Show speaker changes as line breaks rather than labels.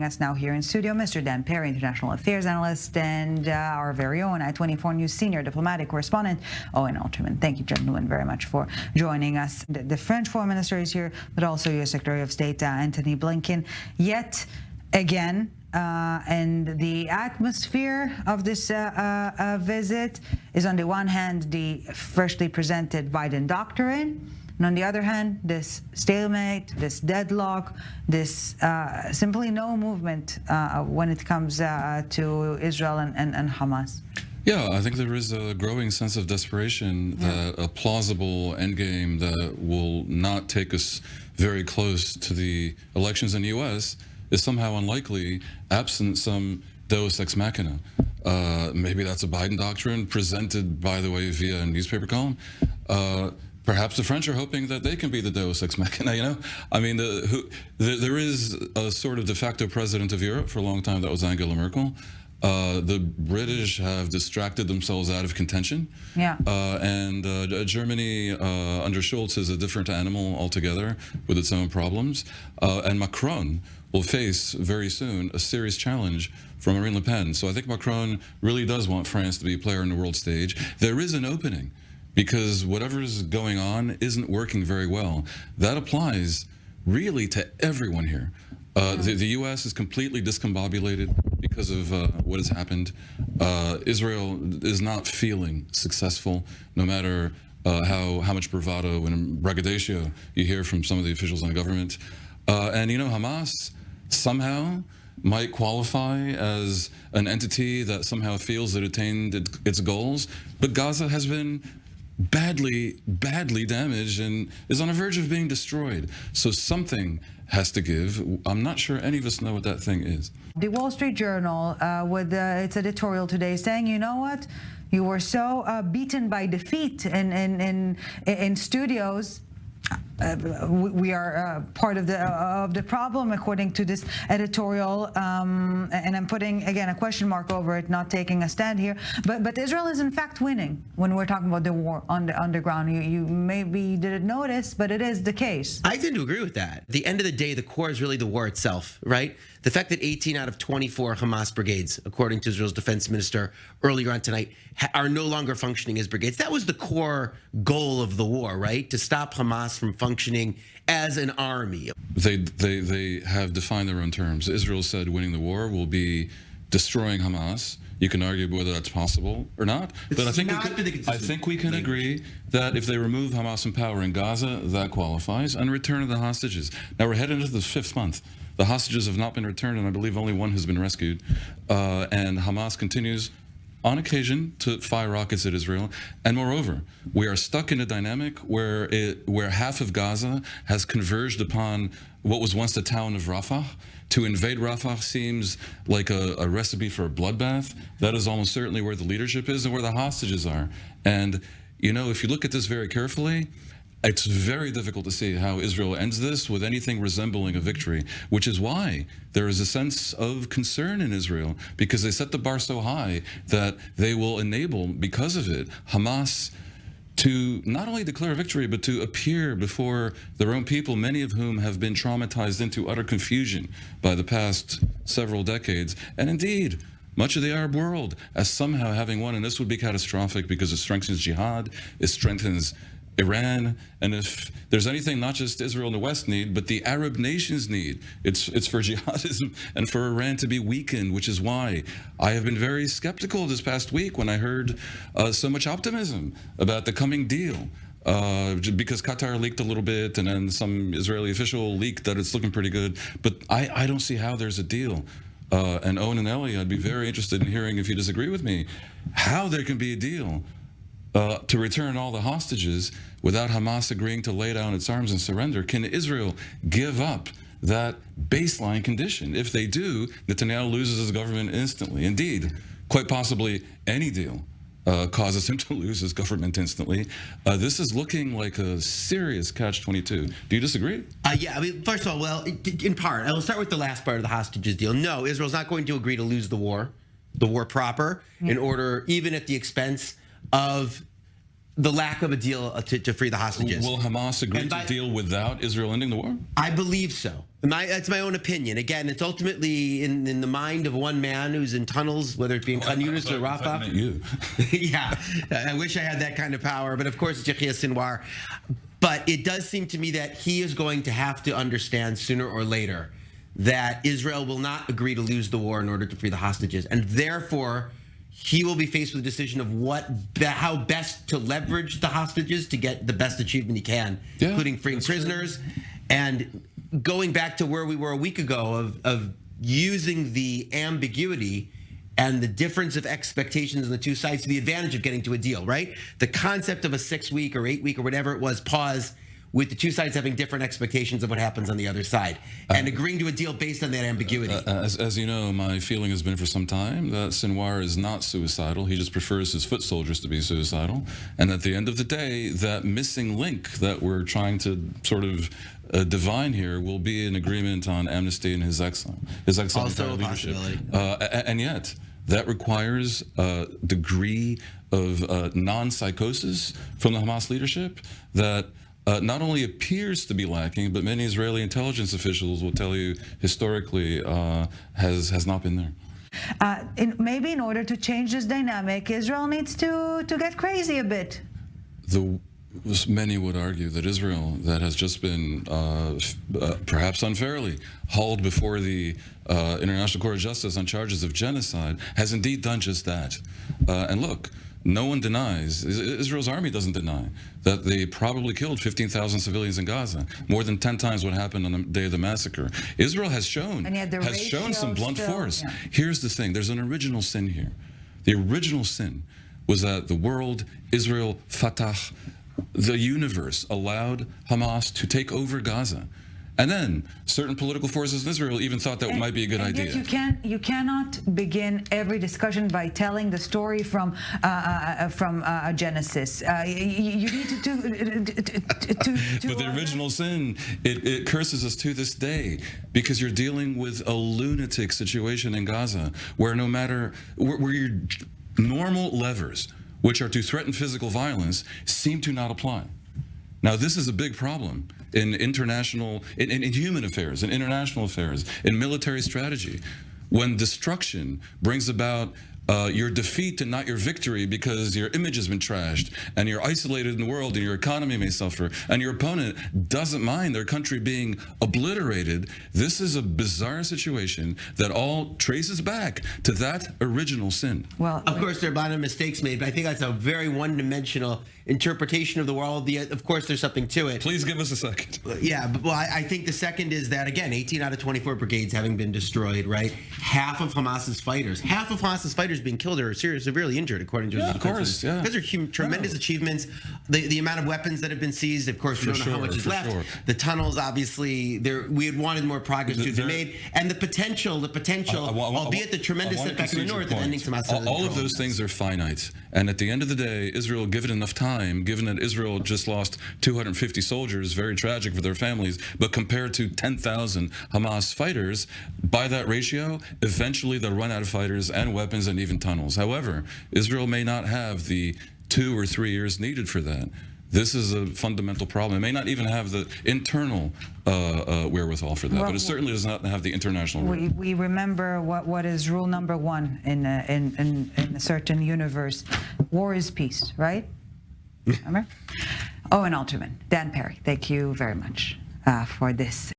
Us now here in studio, Mr. Dan Perry, international affairs analyst, and our very own I24 News senior diplomatic correspondent, Owen Alterman. Thank you, gentlemen, very much for joining us. The French foreign minister is here, but also U.S. Secretary of State Antony Blinken. Yet again, and the atmosphere of this visit is, on the one hand, the freshly presented Biden doctrine, and on the other hand, this stalemate, this deadlock, this simply no movement when it comes to Israel and Hamas.
Yeah, I think there is a growing sense of desperation that a plausible endgame that will not take us very close to the elections in the U.S. is somehow unlikely, absent some Deus ex machina. Maybe that's a Biden doctrine presented, by the way, via a newspaper column. Perhaps the French are hoping that they can be the Deus ex machina, you know? I mean, there is a sort of de facto president of Europe for a long time that was Angela Merkel. The British have distracted themselves out of contention. Yeah. And Germany under Schultz is a different animal altogether with its own problems. And Macron will face very soon a serious challenge from Marine Le Pen. So I think Macron really does want France to be a player in the world stage. There is an opening, because whatever is going on isn't working very well. That applies really to everyone here. The U.S. is completely discombobulated because of what has happened. Israel is not feeling successful, no matter how much bravado and braggadocio you hear from some of the officials in the government. And, you know, Hamas somehow might qualify as an entity that somehow feels it attained its goals, but Gaza has been badly damaged and is on the verge of being destroyed. So something has to give. I'm not sure any of us know what that thing is.
The Wall Street Journal, with its editorial today, saying, you know what, you were so beaten by defeat in studios. We are part of the problem, according to this editorial, and I'm putting again a question mark over it, not taking a stand here. But Israel is in fact winning when we're talking about the war on the underground. You maybe didn't notice, but it is the case.
I tend to agree with that. At the end of the day, the core is really the war itself, right? The fact that 18 out of 24 Hamas brigades, according to Israel's defense minister earlier on tonight, are no longer functioning as brigades. That was the core goal of the war, right? To stop Hamas from functioning as an army.
They have defined their own terms. Israel said winning the war will be destroying Hamas. You can argue whether that's possible or not, but I think we can agree that if they remove Hamas from power in Gaza, that qualifies, and return the hostages. Now we're heading into the 5th month. The hostages have not been returned, and I believe only one has been rescued. And Hamas continues on occasion to fire rockets at Israel. And moreover, we are stuck in a dynamic where half of Gaza has converged upon what was once the town of Rafah. To invade Rafah seems like a recipe for a bloodbath. That is almost certainly where the leadership is and where the hostages are. And, you know, if you look at this very carefully, it's very difficult to see how Israel ends this with anything resembling a victory, which is why there is a sense of concern in Israel, because they set the bar so high that they will enable, because of it, Hamas to not only declare victory, but to appear before their own people, many of whom have been traumatized into utter confusion by the past several decades. And indeed, much of the Arab world as somehow having won, and this would be catastrophic because it strengthens jihad, it strengthens Iran, and if there's anything not just Israel and the West need, but the Arab nations need, it's for jihadism and for Iran to be weakened, which is why I have been very skeptical this past week when I heard so much optimism about the coming deal. Because Qatar leaked a little bit, and then some Israeli official leaked that it's looking pretty good, but I don't see how there's a deal. And Owen and Ellie, I'd be very interested in hearing, if you disagree with me, how there can be a deal to return all the hostages without Hamas agreeing to lay down its arms and surrender. Can Israel give up that baseline condition? If they do, Netanyahu loses his government instantly. Indeed, quite possibly any deal causes him to lose his government instantly. This is looking like a serious catch-22. Do you disagree?
Yeah, I mean, first of all, well, in part, I will start with the last part of the hostages deal. No, Israel's not going to agree to lose the war proper, in order, even at the expense of the lack of a deal to free the hostages.
Will Hamas agree to deal without Israel ending the war?
I believe so. That's my own opinion. Again, it's ultimately in the mind of one man who's in tunnels, whether it be in Khan Yunis or Rafah.
You.
Yeah, I wish I had that kind of power, but of course, it's Yahya Sinwar. But it does seem to me that he is going to have to understand sooner or later that Israel will not agree to lose the war in order to free the hostages, and therefore he will be faced with the decision of how best to leverage the hostages to get the best achievement he can, including freeing prisoners and going back to where we were a week ago of using the ambiguity and the difference of expectations on the two sides to the advantage of getting to a deal, right? The concept of a 6-week or 8-week or whatever it was pause with the two sides having different expectations of what happens on the other side and agreeing to a deal based on that ambiguity.
As you know, my feeling has been for some time that Sinwar is not suicidal. He just prefers his foot soldiers to be suicidal. And at the end of the day, that missing link that we're trying to sort of divine here will be an agreement on amnesty and his exile
Also a
leadership.
possibility.
And yet, that requires a degree of non-psychosis from the Hamas leadership that not only appears to be lacking, but many Israeli intelligence officials will tell you historically has not been there.
Maybe in order to change this dynamic, Israel needs to get crazy a bit.
Many would argue that Israel, that has just been perhaps unfairly hauled before the International Court of Justice on charges of genocide, has indeed done just that. And look, no one denies, Israel's army doesn't deny, that they probably killed 15,000 civilians in Gaza, more than 10 times what happened on the day of the massacre. Israel has shown some blunt force. Yeah. Here's the thing, there's an original sin here. The original sin was that the world, Israel, Fatah, the universe allowed Hamas to take over Gaza. And then certain political forces in Israel even thought that might be a good idea.
Yet you cannot begin every discussion by telling the story from Genesis. You need to
But the original sin, it curses us to this day because you're dealing with a lunatic situation in Gaza where no matter where your normal levers, which are to threaten physical violence, seem to not apply. Now, this is a big problem in human affairs, in international affairs, in military strategy. When destruction brings about your defeat and not your victory because your image has been trashed and you're isolated in the world and your economy may suffer and your opponent doesn't mind their country being obliterated, this is a bizarre situation that all traces back to that original sin.
Well, of course, there are a lot of mistakes made, but I think that's a very one-dimensional interpretation of the world. Of course, there's something to it.
Please give us a second.
Yeah, but I think the second is that, again, 18 out of 24 brigades having been destroyed, right? Half of Hamas's fighters being killed or severely injured, according to
of course, yeah.
Those are tremendous achievements. The amount of weapons that have been seized, of course, we don't know how much is left. Sure. The tunnels, obviously, we had wanted more progress to be made, and the potential, albeit the tremendous setback in the north, of ending Hamas.
All of those things are finite, and at the end of the day, Israel, given enough time, given that Israel just lost 250 soldiers, very tragic for their families, but compared to 10,000 Hamas fighters, by that ratio, eventually they'll run out of fighters and weapons and even tunnels. However, Israel may not have the 2 or 3 years needed for that. This is a fundamental problem. It may not even have the internal wherewithal for that, but it certainly does not have the international wherewithal.
We remember what is rule number 1 in a certain universe. War is peace, right? Remember? Owen Alterman, Dan Perry, thank you very much for this